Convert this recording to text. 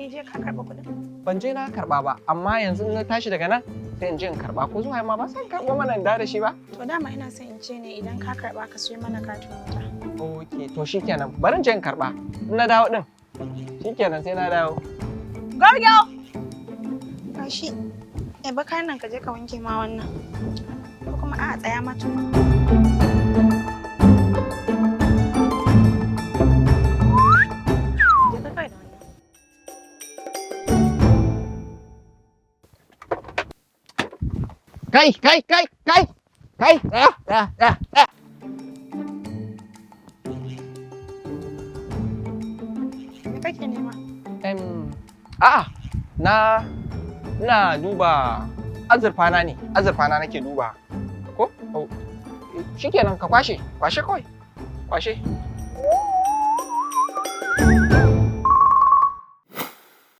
ne je ka karɓa kuɗin? Ban je na karɓa ba, amma yanzu na tashi daga nan sai in je in karɓa ko zuwa ma ba sai in karɓo mana da shi ba. To dama ina son in ce ne idan ka karɓa ka siyo mana katin wuta. Ok, to shikenan bari in je in karɓa. In na dawo din. Shikenan sai na dawo. Gorgyo! Gashi, ba kayan nan ka je ka wanke ma wannan. Ko kuma a'a tsaya mata. Kai, tsaya. Me kake nema? A'a, ina duba azurfa na ne, azurfa na nake duba. Ko? Shikenan ka kwashe kawai. Kwashe.